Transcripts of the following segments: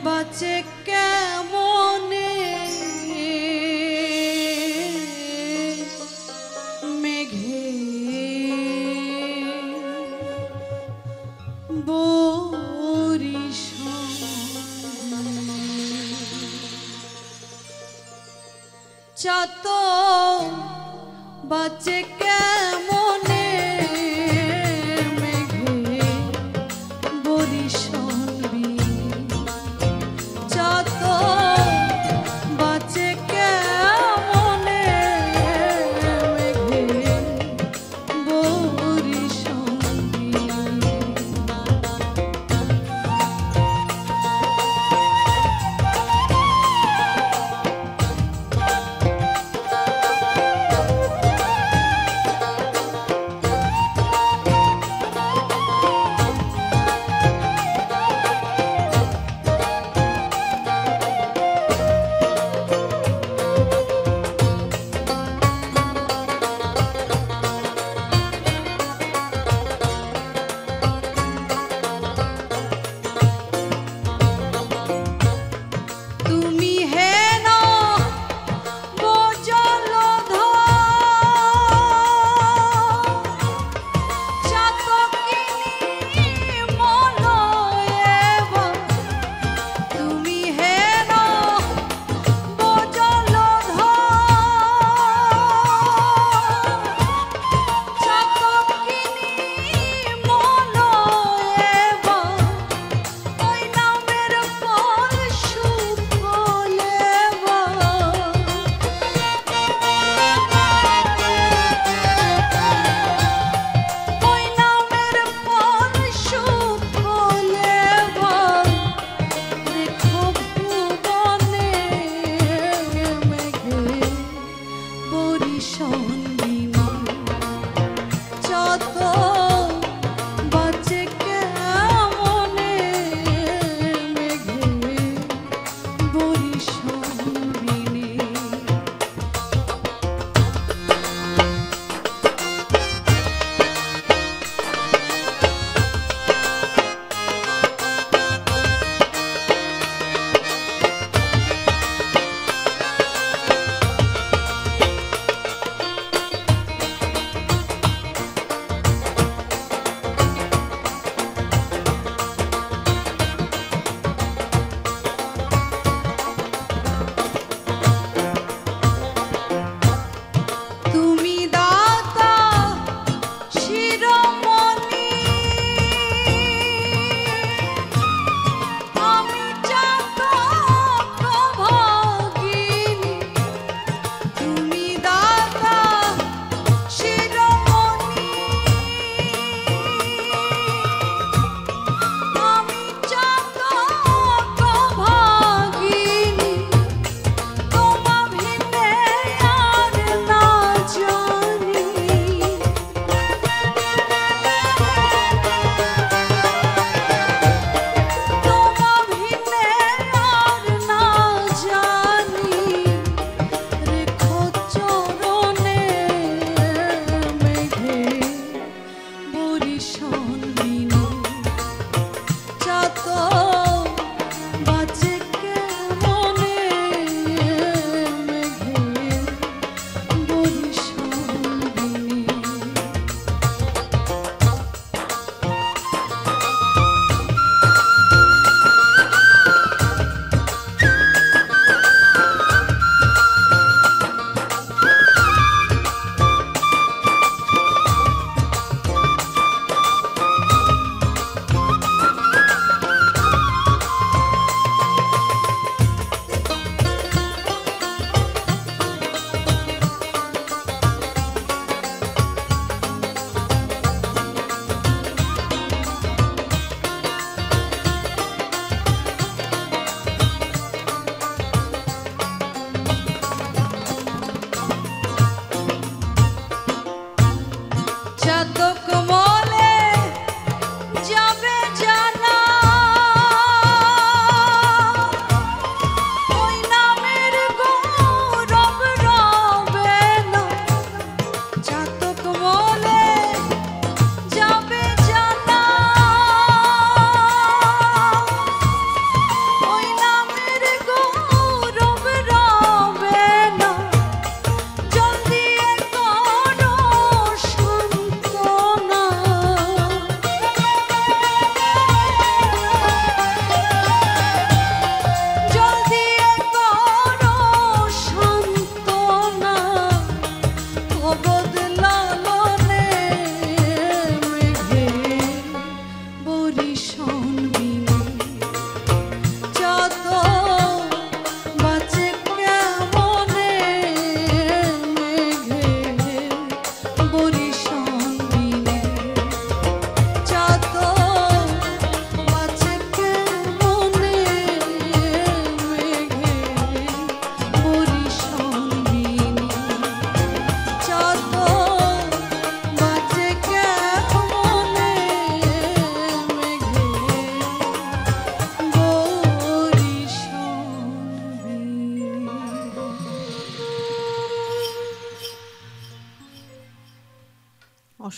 বাঁচে কেমনে মেঘে চাত বাঁচে কেমনে মেঘে বরিশাল চাত বাঁচে কেমনে মেঘে বরিশাল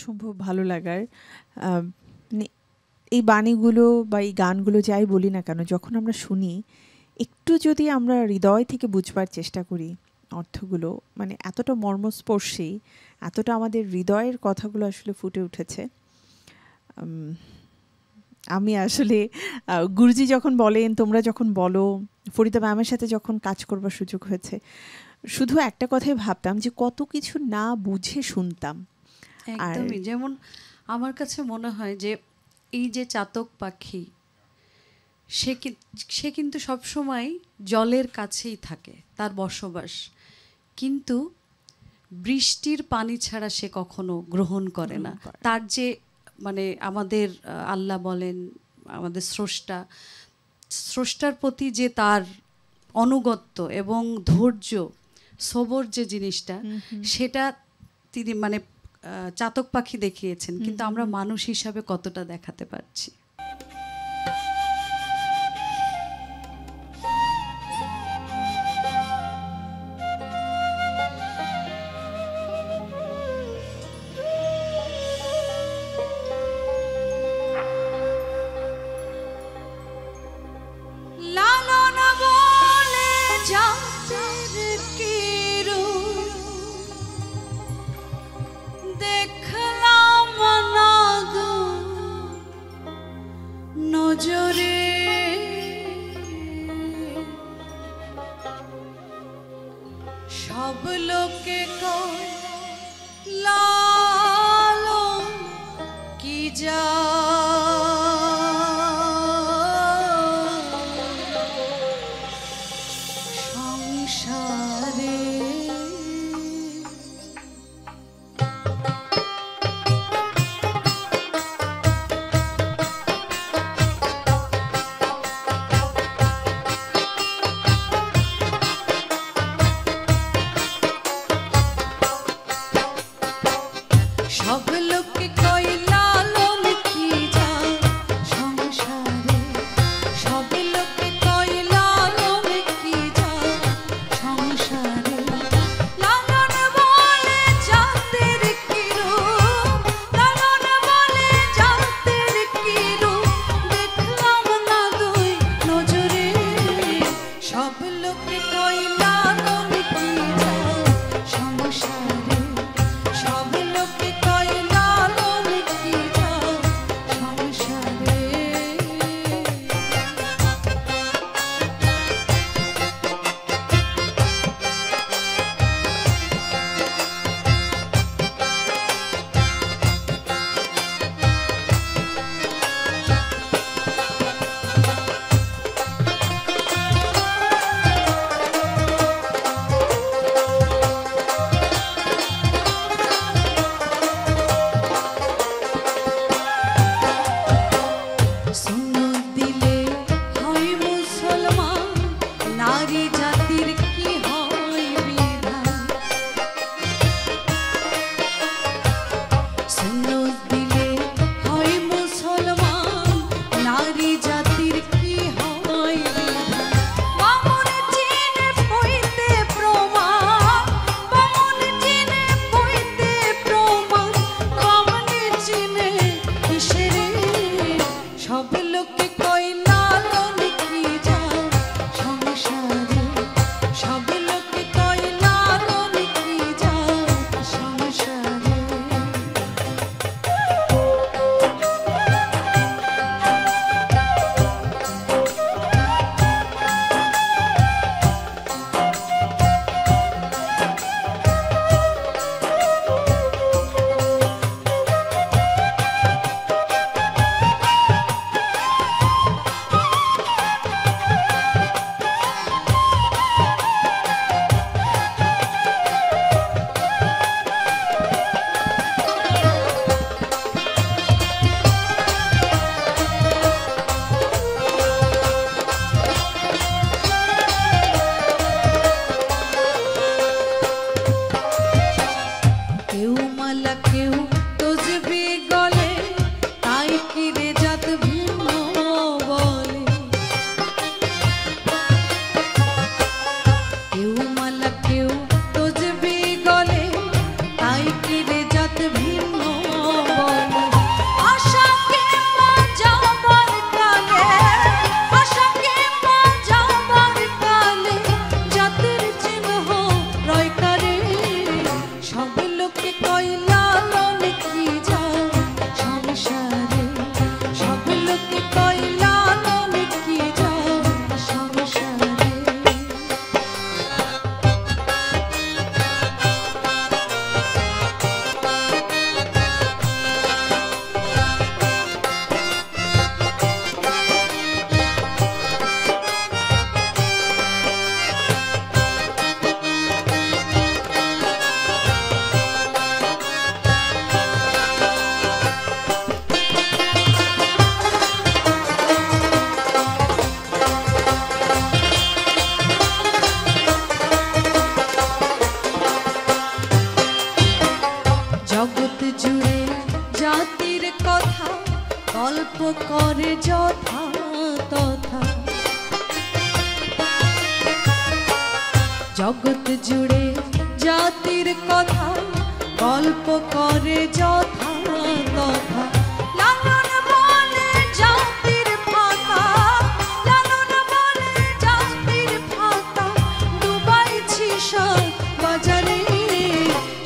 অসম্ভব ভালো লাগার। মানে এই বাণীগুলো বা এই গানগুলো যাই বলি না কেন, যখন আমরা শুনি একটু যদি আমরা হৃদয় থেকে বুঝবার চেষ্টা করি অর্থগুলো, মানে এতটা মর্মস্পর্শী, এতটা আমাদের হৃদয়ের কথাগুলো আসলে ফুটে উঠেছে। আমি আসলে গুরুজি যখন বলেন, তোমরা যখন বলো, ফরিদা ম্যামের সাথে যখন কাজ করবার সুযোগ হয়েছে, শুধু একটা কথাই ভাবতাম যে কত কিছু না বুঝে শুনতাম। একদমই, যেমন আমার কাছে মনে হয় যে এই যে চাতক পাখি, সে কিন্তু সবসময় জলের কাছেই থাকে, তার বসবাস, কিন্তু বৃষ্টির পানি ছাড়া সে কখনো গ্রহণ করে না। তার যে মানে আমাদের আল্লাহ বলেন, আমাদের স্রষ্টার প্রতি যে তার অনুগত্য এবং ধৈর্য, সবর যে জিনিসটা, সেটা তিনি মানে চাতক পাখি দেখিয়েছেন, কিন্তু আমরা মানুষ হিসাবে কতটা দেখাতে পারছি। সব লোকে কয় লালন কি যা সংসারে। জগৎ জুড়ে জাতির কথা গল্প করে যথা তথা লালন বলে জাতির ফাঁকা, লালন বলে জাতির ফাঁকা, ডুবাইছি সব বাজারে।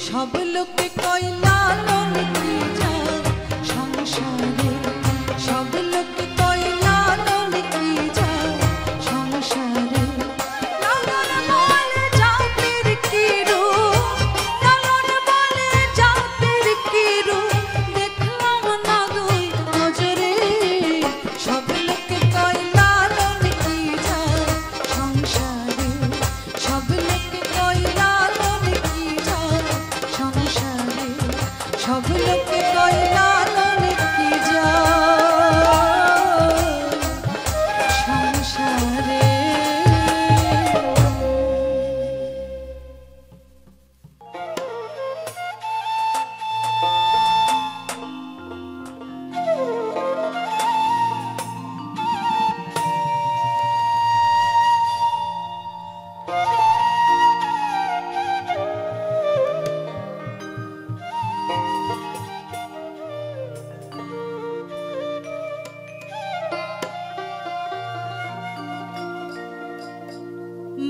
সব লোকে কয় লালন কি যায় সংসারে, সব লোকে কয় লালন কি যায় সংসারে। লালন বলে জাতির কি রূপ, লালন বলে জাতির কি রূপ, দেখলাম না দুই নজরে। সব লোকে কয় লালন কি যায় সংসারে, সব লোকে কয় লালন কি যায় সংসারে, সব লোকে কয় লালন কি যায় সংসারে।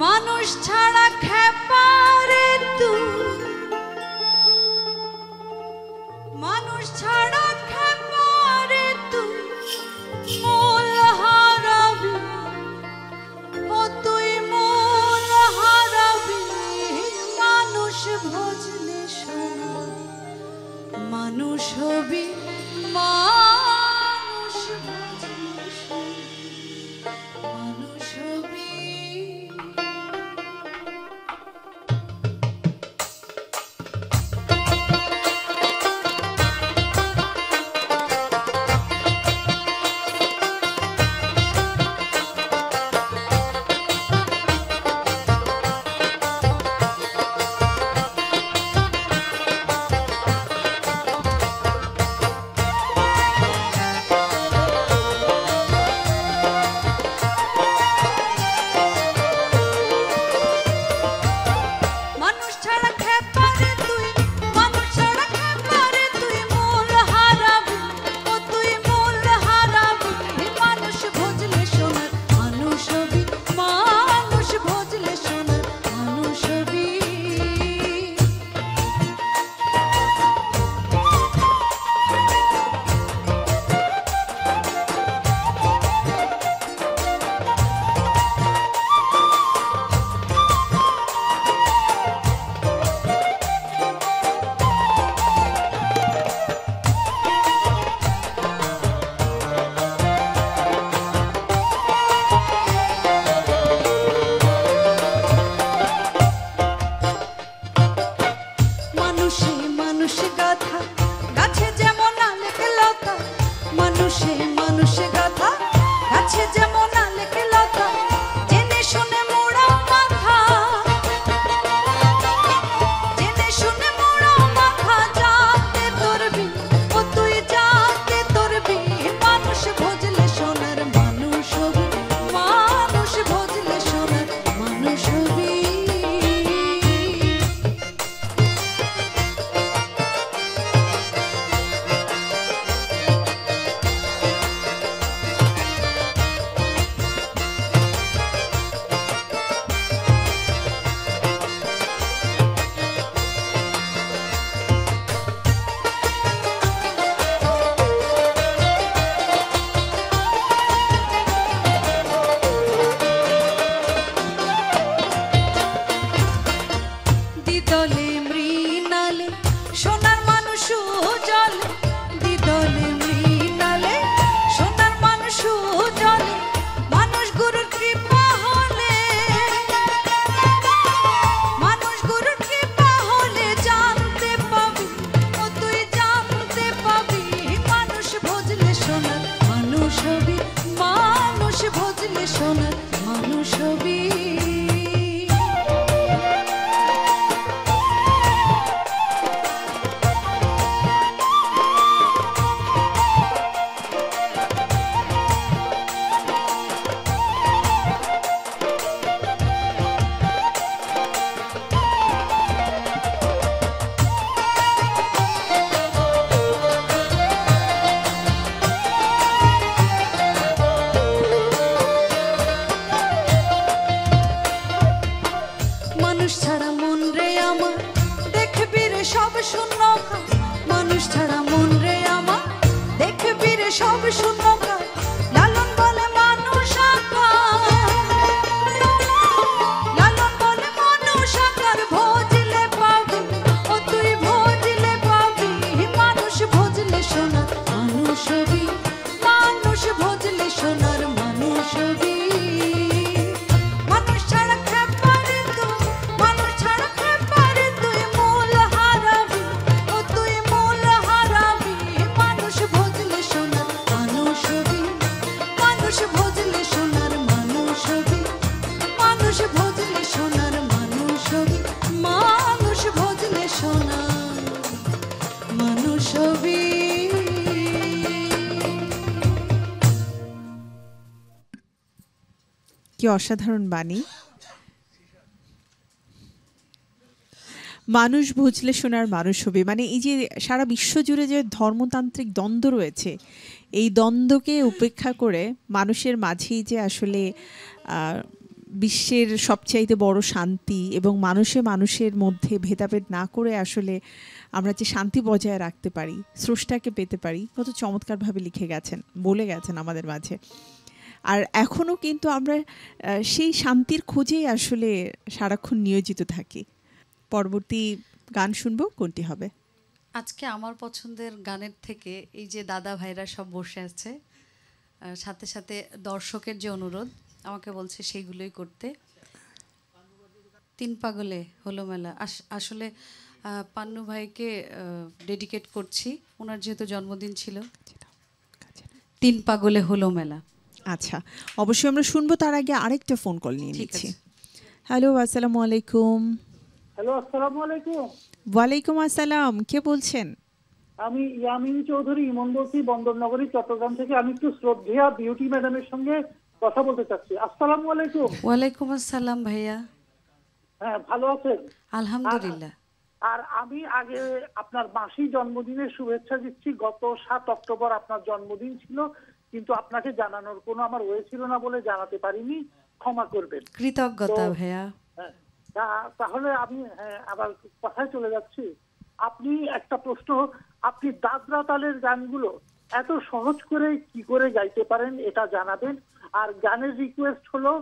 মানুষ ছাড়া খেপারে তুই, মানুষ ছাড়া খেপারে তুই মূল হারাবি, ও তুই মূল হারাবি। মানুষ ভজলে শোনা মানুষ হবি, মানুষ ভজলে শোনা মানুষ হবি। কি অসাধারণ বাণী। মানুষ বুঝলে শোনার মানুষ হবে, মানে এই যে সারা বিশ্ব জুড়ে যে ধর্মতান্ত্রিক দ্বন্দ্ব রয়েছে, এই দ্বন্দ্বকে উপেক্ষা করে মানুষের মাঝেই যে আসলে বিশ্বের সবচাইতে বড় শান্তি, এবং মানুষের মধ্যে ভেদাভেদ না করে আসলে আমরা যে শান্তি বজায় রাখতে পারি, স্রষ্টাকে পেতে পারি, কত চমৎকারভাবে লিখে গেছেন, বলে গেছেন আমাদের মাঝে। আর এখনও কিন্তু আমরা সেই শান্তির খোঁজেই আসলে সারাক্ষণ নিয়োজিত থাকি। পরবর্তী গান শুনবো, কোনটি হবে? আজকে আমার পছন্দের গানের থেকে এই যে দাদা ভাইরা সব বসে আছে, সাথে সাথে দর্শকের যে অনুরোধ আমাকে বলছে সেইগুলোই করতে। তিন পাগলে হলো মেলা আসলে পান্নু ভাইকে ডেডিকেট করছি, ওনার যেহেতু জন্মদিন ছিল। তিন পাগলে হলো মেলা। আচ্ছা, অবশ্যই আমরা শুনবো, তার আগে আরেকটা ফোন কল নিয়ে নিচ্ছি। হ্যালো, আসসালামু আলাইকুম। হ্যালো, আসসালামু আলাইকুম। ওয়ালাইকুম আসসালাম, কে বলছেন? আমি ইয়ামিনী চৌধুরী, ইমন বলছি, বন্দরনগরী, চট্টগ্রাম থেকে। আমি একটু শ্রদ্ধেয়া বিউটি ম্যাডামের সঙ্গে কথা বলতে চাচ্ছি। আসসালামু আলাইকুম। ওয়ালাইকুম আসসালাম ভাইয়া। হ্যাঁ, ভালো আছেন? আলহামদুলিল্লাহ। আর আমি আগে আপনার মাসি জন্মদিনের শুভেচ্ছা দিচ্ছি। গত 7 অক্টোবর আপনার জন্মদিন ছিল, কিন্তু আপনাকে জানানোর কোনো আমার ওয়ে ছিল না বলে জানাতে পারিনি, ক্ষমা করবেন। কৃতজ্ঞতা ভাইয়া। তাহলে আমি আবার কথায় চলে যাচ্ছি। আপনি একটা প্রশ্ন, আপনি দাদরা তালের গানগুলো এত সহজ করে কি করে গাইতে পারেন এটা জানাবেন। আর গানের রিকোয়েস্ট হলো,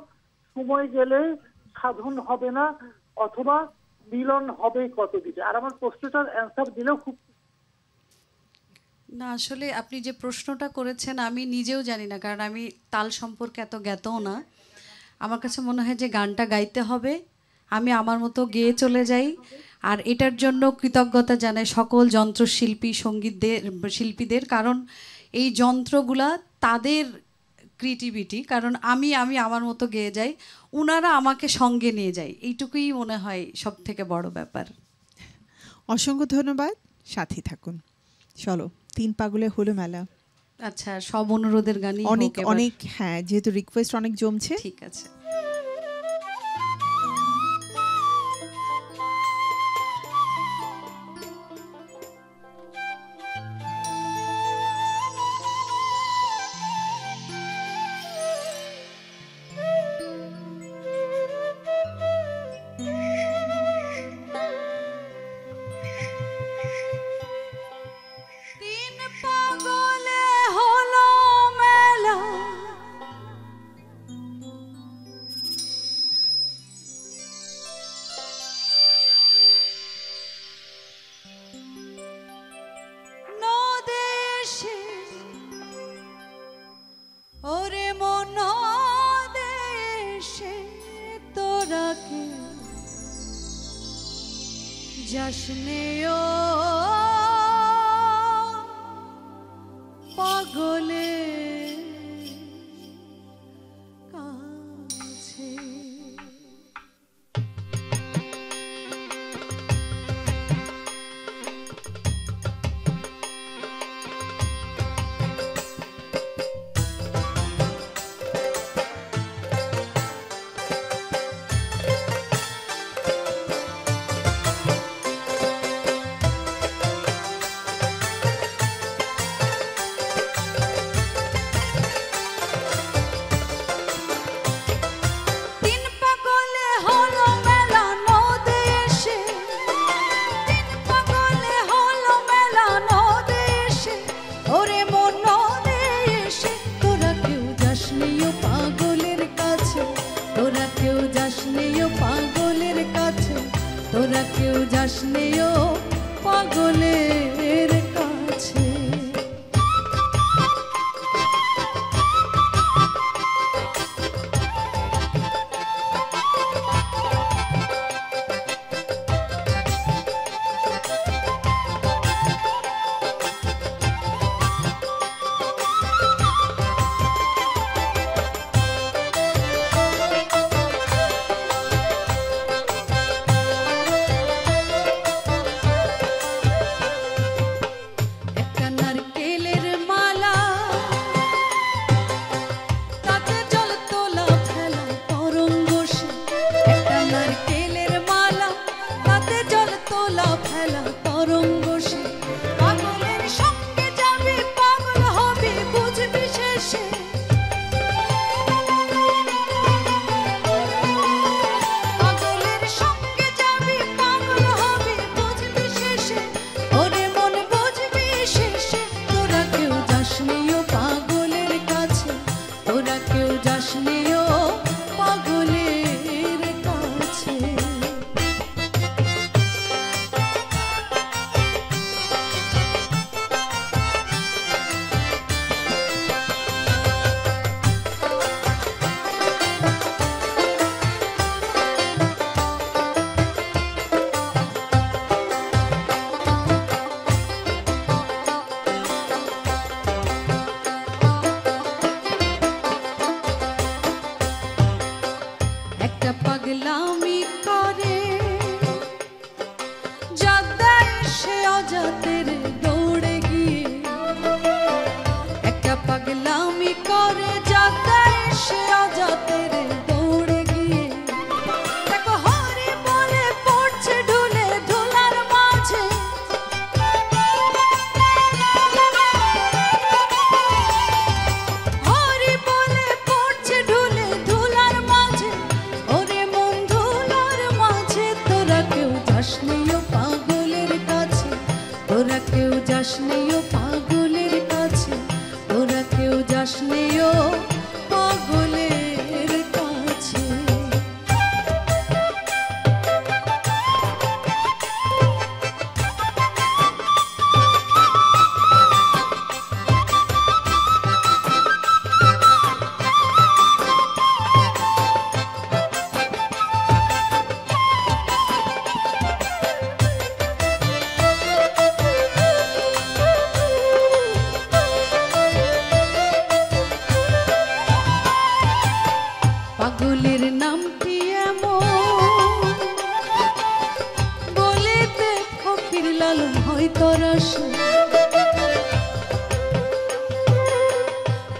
সময় গেলে সাধন হবে না, অথবা মিলন হবে কতদিনে। আর আমার প্রশ্নটার অ্যান্সার দিলেও খুব। না, আসলে আপনি যে প্রশ্নটা করেছেন আমি নিজেও জানি না, কারণ আমি তাল সম্পর্কে এত জ্ঞাতও না। আমার কাছে মনে হয় যে গানটা গাইতে হবে, আমি আমার মতো গেয়ে চলে যাই। আর এটার জন্য কৃতজ্ঞতা জানাই সকল যন্ত্রশিল্পী শিল্পীদের, কারণ এই যন্ত্রগুলা তাদের ক্রিয়েটিভিটি, কারণ আমি আমার মতো গেয়ে যাই, ওনারা আমাকে সঙ্গে নিয়ে যায়, এইটুকুই মনে হয় সব থেকে বড় ব্যাপার। অসংখ্য ধন্যবাদ, সাথে থাকুন। চলো, তিন পাগলে হলো মেলা। আচ্ছা, সব অনুরোধের গানই অনেক অনেক, হ্যাঁ, যেহেতু রিকোয়েস্ট অনেক জমছে। ঠিক আছে। ওরে মন দেশে তোরা কে জশ্নে ও পাগলে কাছে। একটা পাগলামি করে যাদাই সে অজাতের দৌড়ে গিয়ে, একটা পাগলামি করে যাদাই সে অজাতের দৌড়ে গিয়ে। দেখো হরি বলে পড়ছে ঢুলে ঢোলার মাঝে, হরি বলে পড়ছে ঢুলে ধুলার মাঝে। ওরে মন ধুলার মাঝে তোরা কেউ যাসনি ও পাগলের কাছে, তোরা কেউ যাসনি ও পাগলের কাছে, তোরা কেউ যাসনি ও পাগলের কাছে। পাগলের নামটি এমন বলেতে ফকির লালন হয়তো রসে,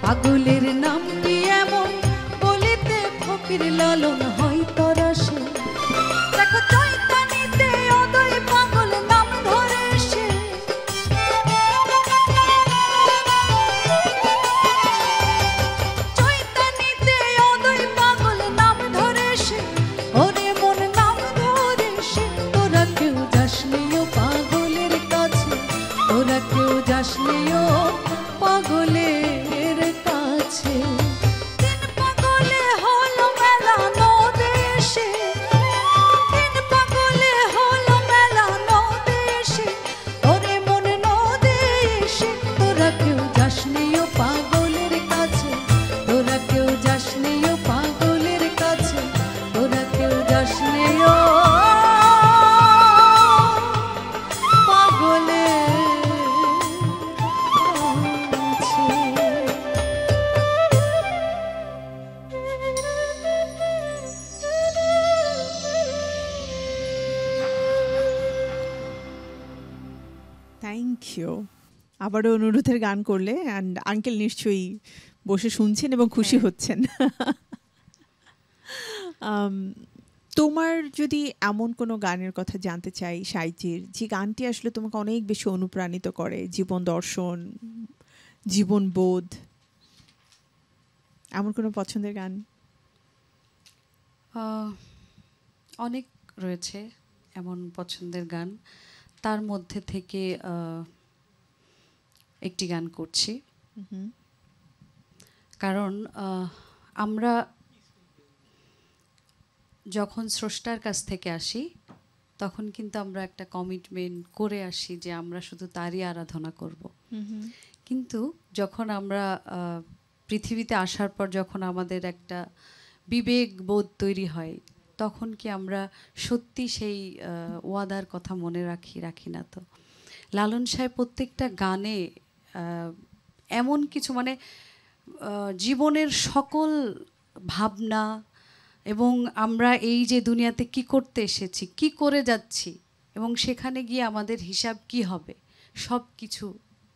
পাগলের নামটি এমন বলেতে ফকির লালন হয়তো রসে। দেখো চৈতানিতে অদয় পাগল নাম ধরে সে, চৈতানিতে অদয় পাগল নাম ধরে সে। ওরে মন নাম ধরে সে, তোরা কেউ যাসনি ও পাগলের কাছে, তোরা কেউ যাসনি ও পাগলের কাছে। তিন পাগলে হলো মেলা নদে এসে, তিন পাগলে হলো মেলা নদে এসে। ওরে মন নদে এসে, তোরা কেউ যাসনি ও পাগলের কাছে, তোরা কেউ যাসনি ও পাগলের কাছে, তোরা কেউ যাসনি ও পাগলের কাছে। Thank you. আবারও অনুরোধের গান করলে, অ্যান্ড আঙ্কেল নিশ্চয়ই বসে শুনছেন এবং খুশি হচ্ছেন। তোমার যদি এমন কোনো গানের কথা জানতে চাই সাহিত্যের, যে গানটি আসলে তোমাকে অনেক বেশি অনুপ্রাণিত করে, জীবন দর্শন, জীবন বোধ, এমন কোনো পছন্দের গান? অনেক রয়েছে এমন পছন্দের গান, তার মধ্যে থেকে একটি গান করছি। কারণ আমরা যখন স্রষ্টার কাছ থেকে আসি তখন কিন্তু আমরা একটা কমিটমেন্ট করে আসি যে আমরা শুধু তারই আরাধনা করব। কিন্তু যখন আমরা পৃথিবীতে আসার পর যখন আমাদের একটা বিবেক বোধ তৈরি হয়, তখন কি আমরা সত্যি সেই ওয়াদার কথা মনে রাখি না? তো লালন সাহেব প্রত্যেকটা গানে এমন কিছু মানে জীবনের সকল ভাবনা এবং আমরা এই যে দুনিয়াতে কি করতে এসেছি, কি করে যাচ্ছি এবং সেখানে গিয়ে আমাদের হিসাব কি হবে, সব কিছু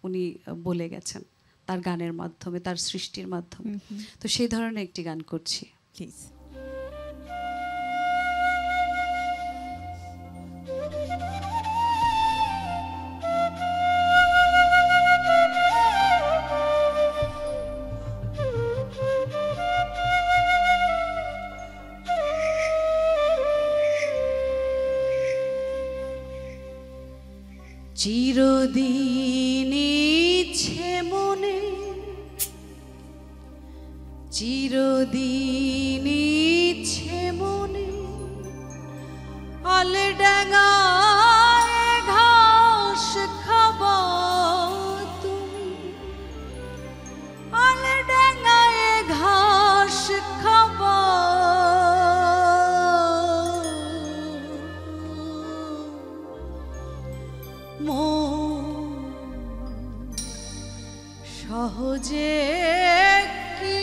উনি বলে গেছেন তার গানের মাধ্যমে, তার সৃষ্টির মাধ্যমে। তো সেই ধরনের একটি গান করছি, প্লিজ। চিরদিন ইচ্ছে মনে, চিরদিন ইচ্ছে মনে, আলডাঙায় ঘাস খাবা তুমি, আলডাঙায় ঘাস খাবা। সহজে কি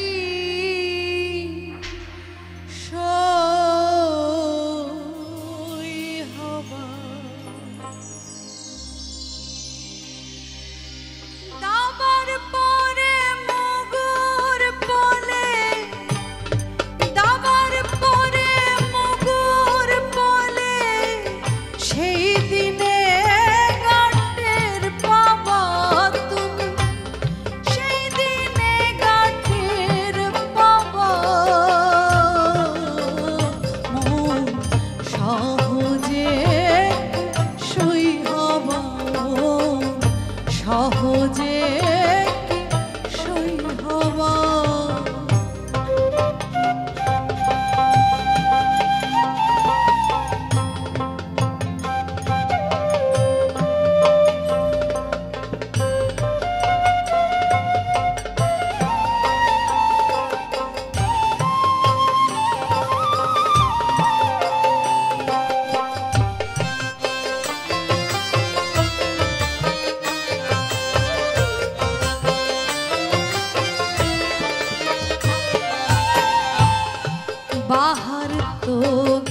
বাহার তো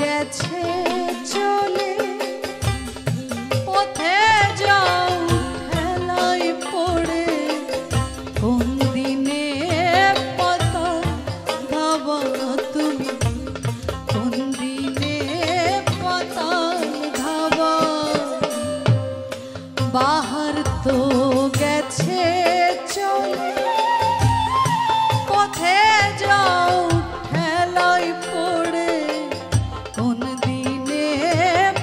গেছে চলে, পথে যাও ঠেলায় পড়ে, কোন দিনে পতা ধাবা তুমি, কোন দিনে পতা ধাবা। বাহার তো গেছে চলে, পথে যাও ঠেলায় পড়ে, কোন দিনে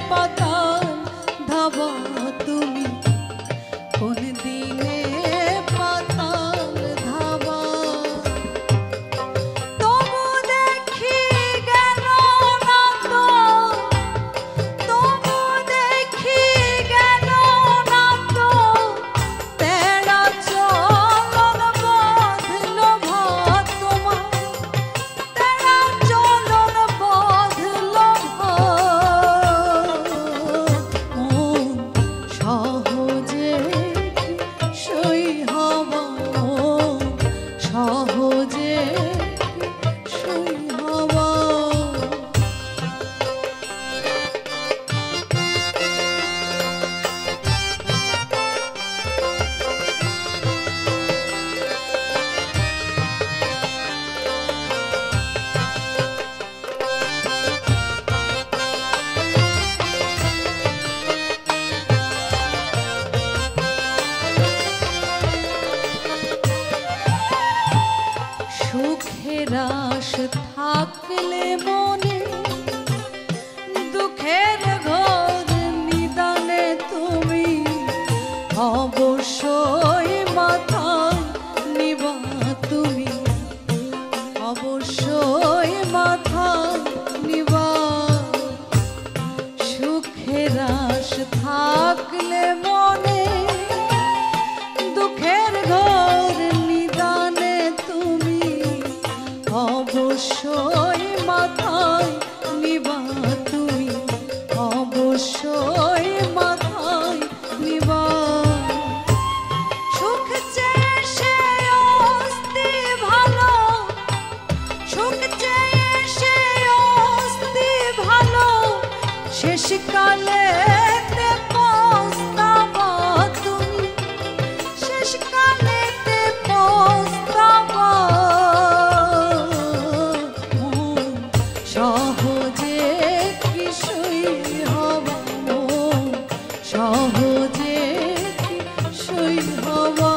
পাতাল ধাবা তুমি, কোন দিনে পাতাল ধাবা। তবু দেখি গেল না তো, তবু দেখি গেল না তো, তেরা চলন বাঁধল ভাত তোমার, তেরা চলন বাঁধল ভাত। মন সহজে সই হবা, মন সহজে সই হবা। সুখের আশ থাকলে মনে, দুঃখের ঘর নিদানে তুমি, অবশ্যই মাথায় নিবা তুমি, অবশ্যই মাথায় নিবা। সুখের আশ থাকলে মনে, দুঃখের ঘর নিদানে তুমি, অবশ্যই মাথায় নিবা তুমি, অবশ্যই মাথায় নিবা। সুখ চেয়ে সে অস্তি ভালো, সুখ চেয়ে সে অস্তি ভালো, শেষকালে পস্তাবা তুমি, শেষকালে পস্তাবা। মন সহজে কি সই হবা, মন সহজে কি সই হবা।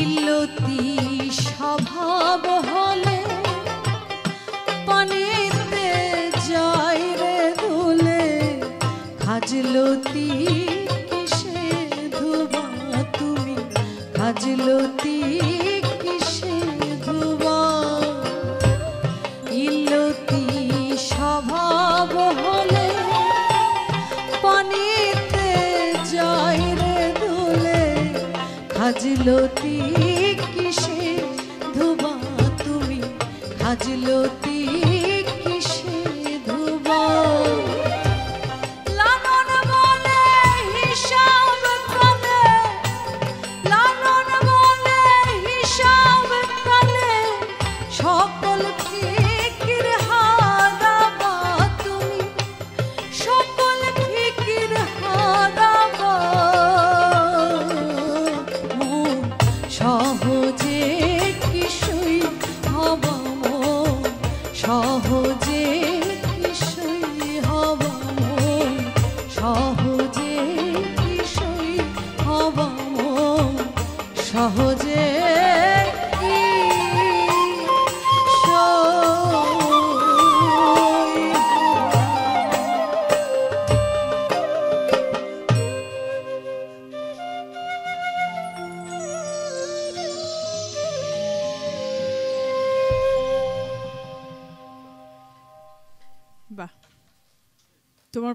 ইলতি স্বভাব হলে পানিতে যাই রে ধুলে, খাজলতি কিসে ধুবা তুমি, খাজলতি কিসে ধুবা। ইলতি স্বভাব হলে পানিতে যাই রে ধুলে, খাজলতি কিসে ধুবা তুমি, খাজলতি কিসে ধুবা। লালন বলে হিসাব কালে, লালন বলে হিসাব কালে, সকল ফিকির হারাবা তুমি, সকল ফিকির হারাবা। মন সহজে কি সই হবা, মন সহজে কি সই হবা, মন সহজে কি সই হবা, মন সহজে কি সই হবা।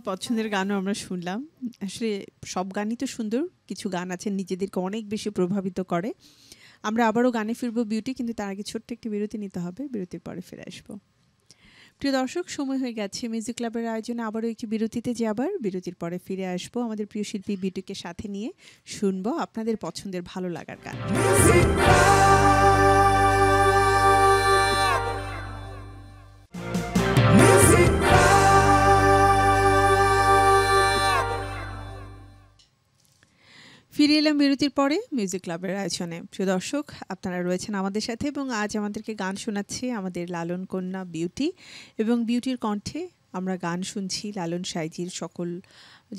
পছন্দের গানও আমরা শুনলাম। আসলে সব গানই তো সুন্দর, কিছু গান আছে নিজেদেরকে অনেক বেশি প্রভাবিত করে। আমরা আবারও গানে ফিরবো বিউটি, কিন্তু তার আগে ছোট্ট একটি বিরতি নিতে হবে, বিরতির পরে ফিরে আসবো। প্রিয় দর্শক, সময় হয়ে গেছে মিউজিক ক্লাবের আয়োজনে আবারও একটি বিরতিতে যাবার। বিরতির পরে ফিরে আসবো আমাদের প্রিয় শিল্পী বিউটিকে সাথে নিয়ে, শুনবো আপনাদের পছন্দের ভালো লাগার গান। ফিরে এলাম বিরতির পরে মিউজিক ক্লাবের আয়োজনে। প্রিয় দর্শক, আপনারা রয়েছেন আমাদের সাথে এবং আজ আমাদেরকে গান শোনাচ্ছে আমাদের লালন কন্যা বিউটি, এবং বিউটির কণ্ঠে আমরা গান শুনছি লালন সাইজির সকল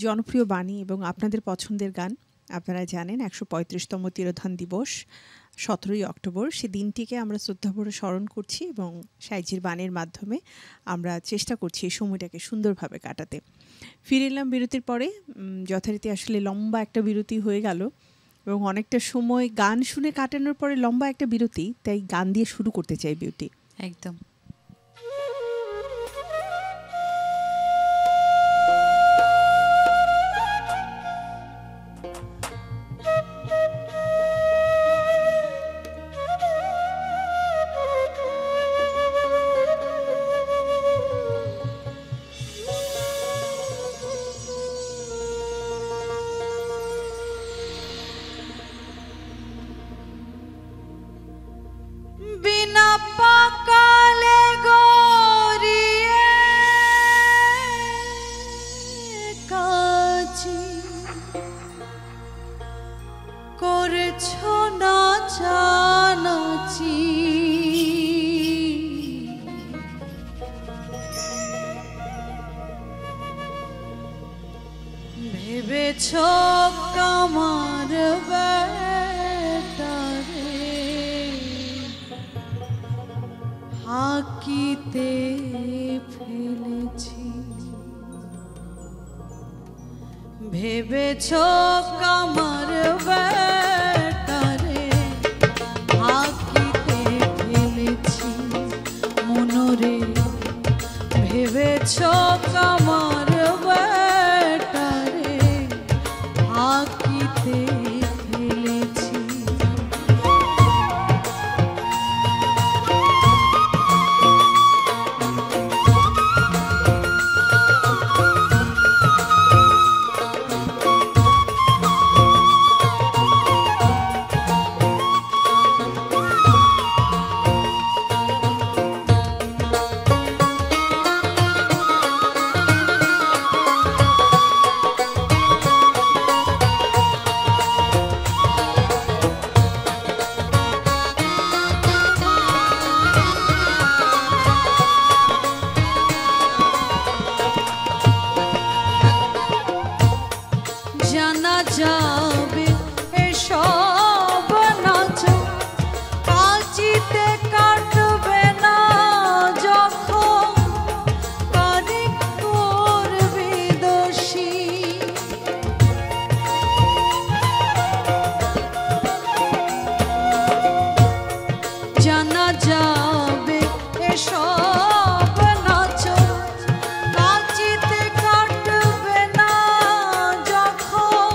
জনপ্রিয় বাণী এবং আপনাদের পছন্দের গান। আপনারা জানেন ১৩৫তম তিরোধান দিবস ১৭ই অক্টোবর, সে দিনটিকে আমরা শ্রদ্ধাভরে স্মরণ করছি এবং সাইজির বাণীর মাধ্যমে আমরা চেষ্টা করছি এই সময়টাকে সুন্দরভাবে কাটাতে। ফিরে এলাম বিরতির পরে। যথারীতি আসলে লম্বা একটা বিরতি হয়ে গেল এবং অনেকটা সময় গান শুনে কাটানোর পরে লম্বা একটা বিরতি, তাই গান দিয়ে শুরু করতে চাই বিউটি। একদম। বিনা পাকালে গড়িয়ে কাজী করেছ না জানাচি, ভেবেছ কামার বেটারে হাকিতে ফেলেছি, ভেবেছ কামার বেটারে হাকিতে ফেলেছি, মনরে ভেবেছ কামার বেটারে হাকিতে ফেলেছি। জানা যাবে এসব নাচ, কাচিতে কাটবে না যখন কারি করবে দোষী, জানা যাবে এসব নাচ, কাচিতে কাটবে না যখন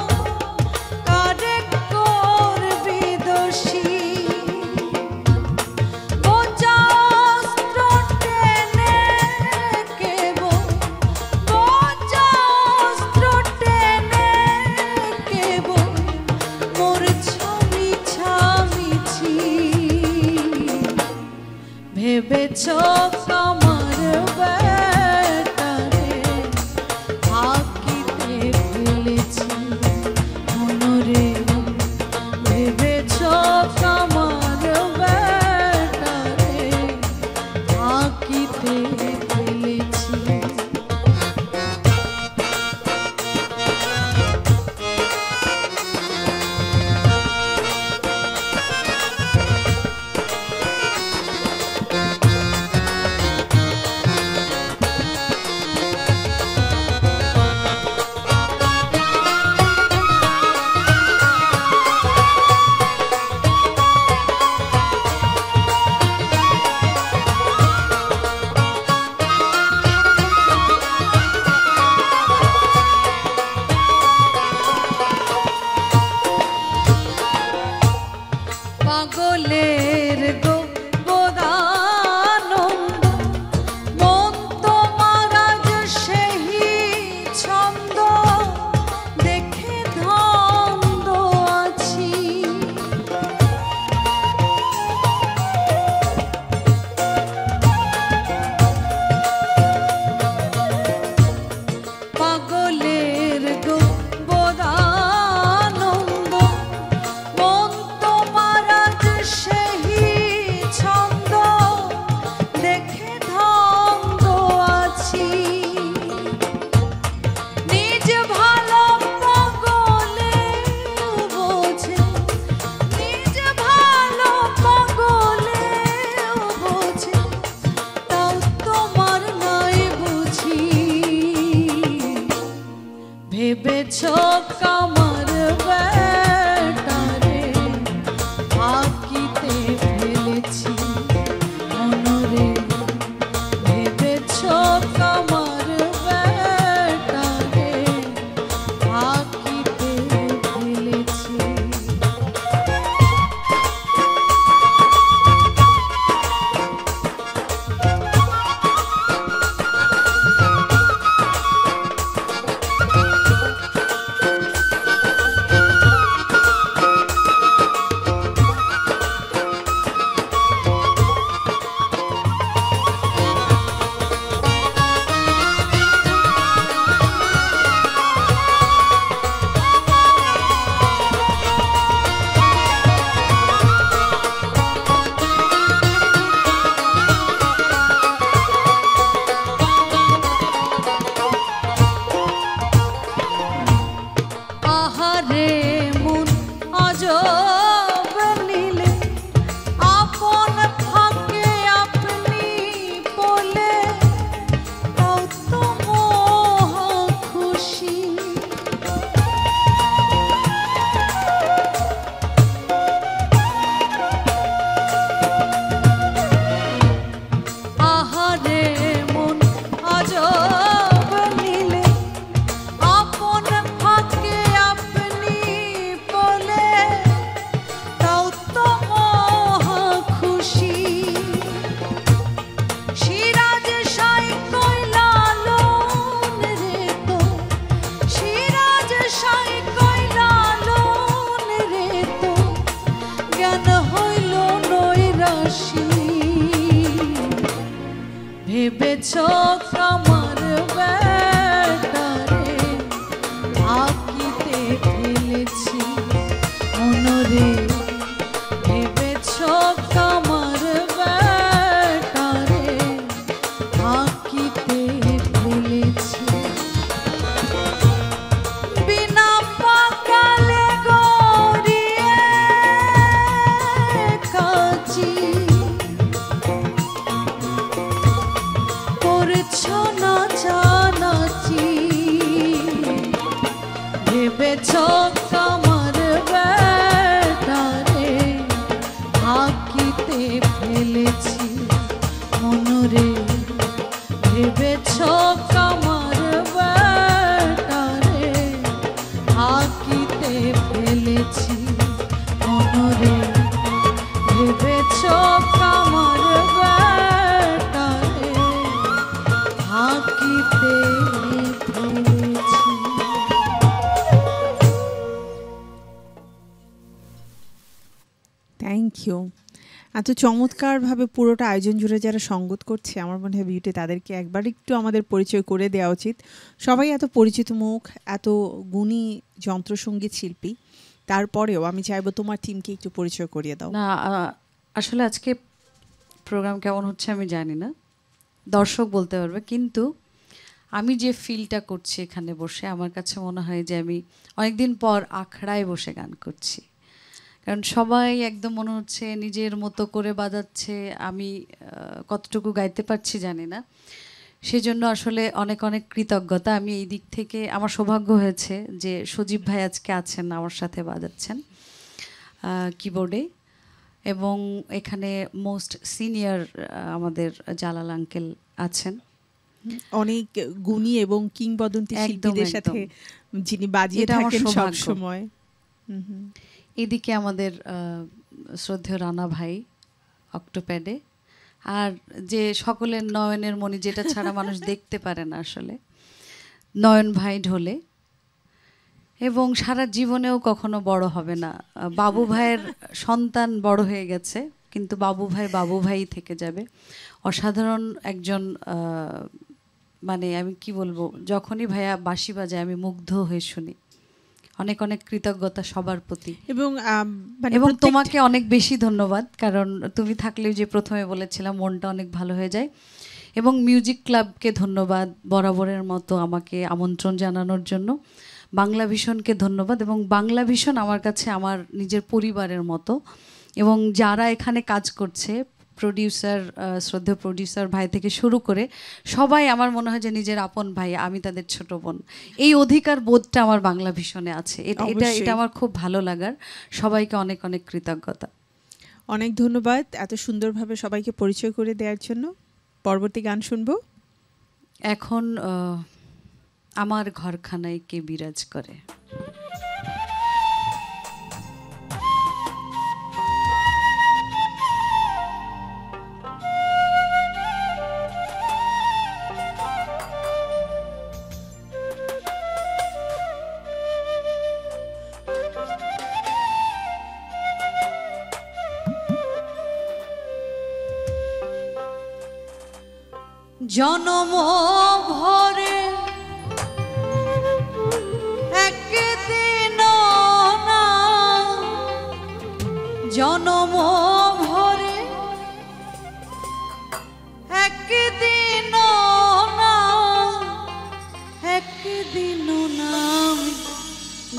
ভেবেছ কামার বেটারে ফাঁকিতে ফেলেছি মনরে, ভেবেছ কামার বেটারে ফাঁকিতে ফেলেছি। আহারে মন আজব নীলে আপন ফাঁকে আপনি বলে কত মোহ খুশি। আহারে মন আজব নীলে আপন ফাঁকে আপনি বলে তাও তো মহা খুশি। সিরাজ সাই কইলালন রে তো, সিরাজ সাই কইলালন রে তো, জ্ঞান হইল নৈরাশি। ভেবেছ কামার বেটারে ফাঁকিতে ফেলেছি মনরে, ভেবেছ কামার বেটারে ফাঁকিতে ফেলেছি। বিনা পাকালে গড়িয়ে কাজী করেছ না জানাচি। ভেবেছ কামার বেটারে ফাঁকিতে ফেলেছি মনরে, ভেবেছ কামার বেটারে ফাঁকিতে ফেলেছি মনরে, ভেবেছ কামার বেটারে ফাঁকিতে ফেলেছি। Thank you. এত চমৎকারভাবে পুরোটা আয়োজন জুড়ে যারা সঙ্গত করছে, আমার মনে হয় বিউটি তাদেরকে একবার একটু আমাদের পরিচয় করে দেওয়া উচিত। সবাই এত পরিচিত মুখ, এত গুণী যন্ত্রসঙ্গীত শিল্পী, তারপরেও আমি চাইবো তোমার টিমকে একটু পরিচয় করিয়ে দাও। না আসলে আজকে প্রোগ্রাম কেমন হচ্ছে আমি জানি না, দর্শক বলতে পারবে, কিন্তু আমি যে ফিলটা করছি এখানে বসে, আমার কাছে মনে হয় যে আমি অনেকদিন পর আখড়ায় বসে গান করছি। কারণ সবাই একদম মনে হচ্ছে নিজের মতো করে বাজাচ্ছে, আমি কতটুকু গাইতে পারছি জানি না। সেজন্য আসলে অনেক অনেক কৃতজ্ঞতা। আমি এই দিক থেকে আমার সৌভাগ্য হয়েছে যে সজীব ভাই আজকে আছেন, আমার সাথে বাজাচ্ছেন কিবোর্ডে, এবং এখানে মোস্ট সিনিয়র আমাদের জালাল আঙ্কেল আছেন, অনেক গুণী এবং কিংবদন্তি শিল্পীদের সাথে যিনি বাজিয়ে থাকেন সব সময়। এদিকে আমাদের শ্রদ্ধেয় রানা ভাই অক্টোপ্যাডে, আর যে সকলের নয়নের মণি, যেটা ছাড়া মানুষ দেখতে পারে না আসলে, নয়ন ভাই ঢোলে, এবং সারা জীবনেও কখনো বড় হবে না। বাবু ভাইয়ের সন্তান বড় হয়ে গেছে, কিন্তু বাবু ভাই থেকে যাবে। অসাধারণ একজন, মানে আমি কি বলবো, যখনই ভাইয়া বাঁশি বাজায় আমি মুগ্ধ হয়ে শুনি। অনেক অনেক কৃতজ্ঞতা সবার প্রতি, এবং তোমাকে অনেক বেশি ধন্যবাদ, কারণ তুমি থাকলে যে প্রথমে বলেছিলাম মনটা অনেক ভালো হয়ে যায়। এবং মিউজিক ক্লাবকে ধন্যবাদ বরাবরের মতো আমাকে আমন্ত্রণ জানানোর জন্য। বাংলা ভিশনকে ধন্যবাদ, এবং বাংলা ভিশন আমার কাছে আমার নিজের পরিবারের মতো, এবং যারা এখানে কাজ করছে প্রোডিউসার, শ্রদ্ধেয় প্রোডিউসার ভাই থেকে শুরু করে সবাই আমার মনে হয় যে নিজের আপন ভাই, আমি তাদের ছোট বোন। এই অধিকার বোধটা আমার বাংলা ভীষণে আছে। এটা এটা আমার খুব ভালো লাগার। সবাইকে অনেক অনেক কৃতজ্ঞতা। অনেক ধন্যবাদ এত সুন্দরভাবে সবাইকে পরিচয় করে দেওয়ার জন্য। পরবর্তী গান শুনবো এখন। আমার ঘরখানায় কে বিরাজ করে। জনম ভরে একদিন না, জনম ভরে একদিন না, একদিন না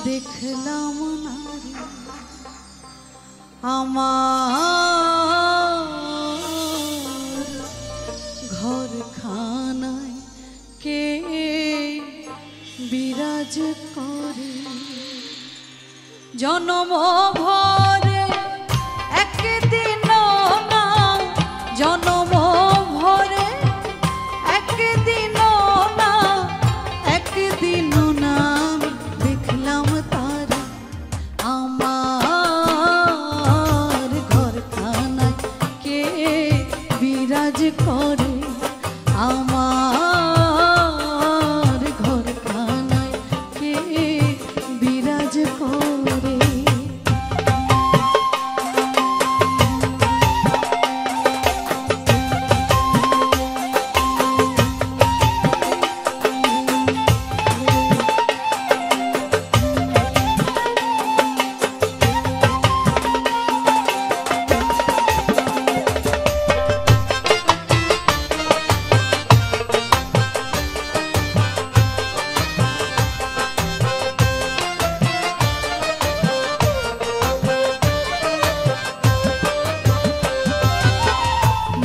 দেখলাম না আমার ঘরখানায় কে বিরাজ করে। জনম ভরে একদিন না, জনম ভরে একদিন না, একদিন না দেখলাম তার আমার ঘরখানায় কে বিরাজ করে। আমার ঘরখানায় কে বিরাজ করে।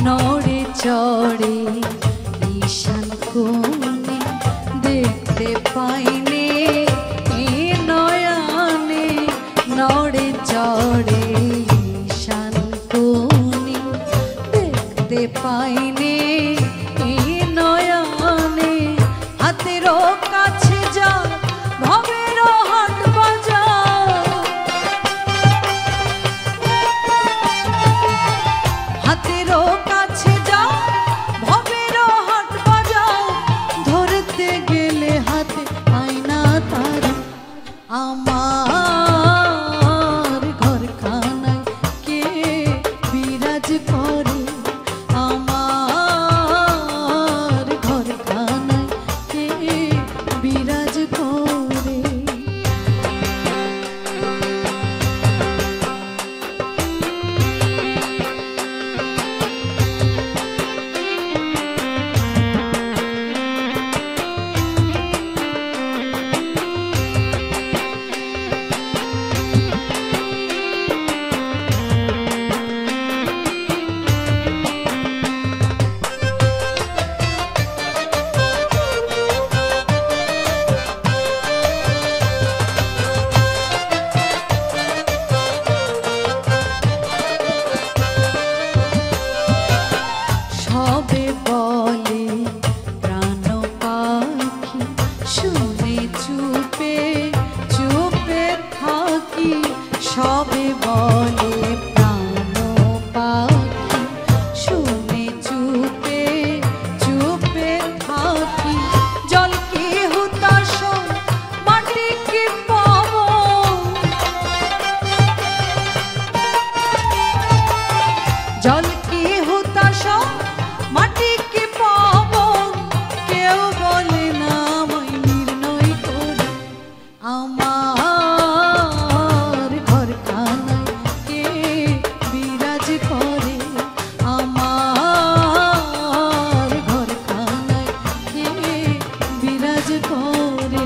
নড়ে চড়ে ঈশান কোণে দেখতে পাইনে এ নয়নে। নড়ে চড়ে ঈশান কোণে দেখতে পাইনে এ নয়নে। হাতেরও কাছে যা ভবেরও হাট বাজার, হাতেরও কাছে যা ভবেরও হাট বাজার। ধরতে গেলে হাতে আয়না তার আমার ঘরখানায় কে বিরাজ করে। আমার ঘরখানায় কে বিরাজ করে। সবে বলে প্রাণ পাখি, শুনে চুপে চুপে থাকি। সবে বলে প্রাণ পাখি, শুনে চুপে চুপে থাকি। জল কি হুতাশ মাটি কি পাবন, জল কি হুতাশ মাটি কি পাবন। কেউ বলে না আমায় নির্ণয় করে। আমার ঘরখানায় কে বিরাজ করে। আমার ঘরখানায় কে বিরাজ করে।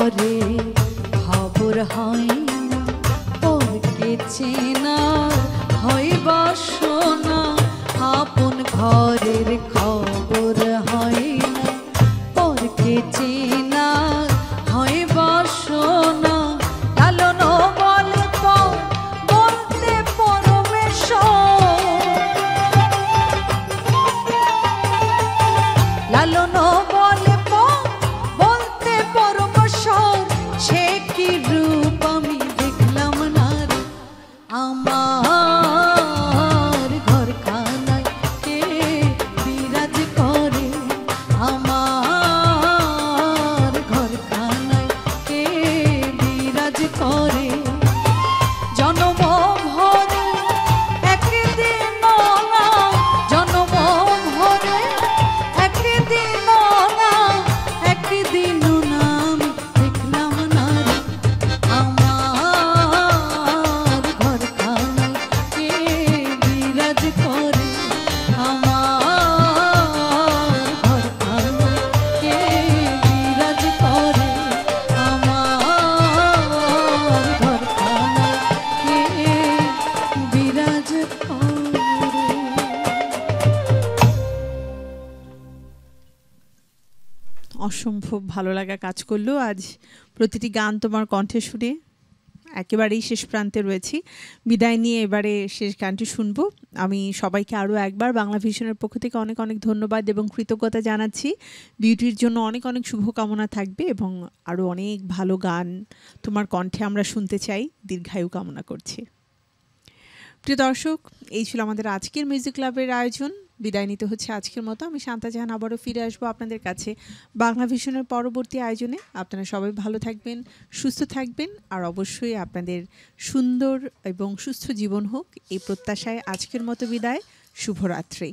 ঘরে খবর হয় না, পরকে চেনার হয় বাসনা। আপন ঘরের খবর হয় না, পরকে চেনার হয় বাসনা। লালন বলে পর বলতে পরমেশ্বর, লালন বলে পর বলতে পরমেশ্বর। সে কি রূপ আমি দেখলাম না রে, আমার ঘরখানায় কে বিরাজ করে, আমার ঘরখানায় কে বিরাজ করে। জনম ভরে একদিন না, জনম ভরে একদিন না, একদিন না আমি দেখলাম না রে, আমার ঘরখানায় কে বিরাজ করে, আমার ঘরখানায় কে বিরাজ করে, আমার ঘরখানায় কে বিরাজ করে। অসম্ভব ভালো লাগা কাজ করলো আজ প্রতিটি গান তোমার কণ্ঠে শুনে। একেবারেই শেষ প্রান্তে রয়েছি, বিদায় নিয়ে এবারে শেষ গানটি শুনবো। আমি সবাইকে আরও একবার বাংলা ভিশনের পক্ষ থেকে অনেক অনেক ধন্যবাদ এবং কৃতজ্ঞতা জানাচ্ছি। বিউটির জন্য অনেক অনেক শুভকামনা থাকবে এবং আরও অনেক ভালো গান তোমার কণ্ঠে আমরা শুনতে চাই, দীর্ঘায়ু কামনা করছি। প্রিয় দর্শক, এই ছিল আমাদের আজকের মিউজিক ক্লাবের আয়োজন। বিদায় নিতে হচ্ছে আজকের মতো। আমি শান্তা জাহান আবারও ফিরে আসবো আপনাদের কাছে বাংলা ভিশনের পরবর্তী আয়োজনে। আপনারা সবাই ভালো থাকবেন, সুস্থ থাকবেন, আর অবশ্যই আপনাদের সুন্দর এবং সুস্থ জীবন হোক এই প্রত্যাশায় আজকের মতো বিদায়। শুভরাত্রি।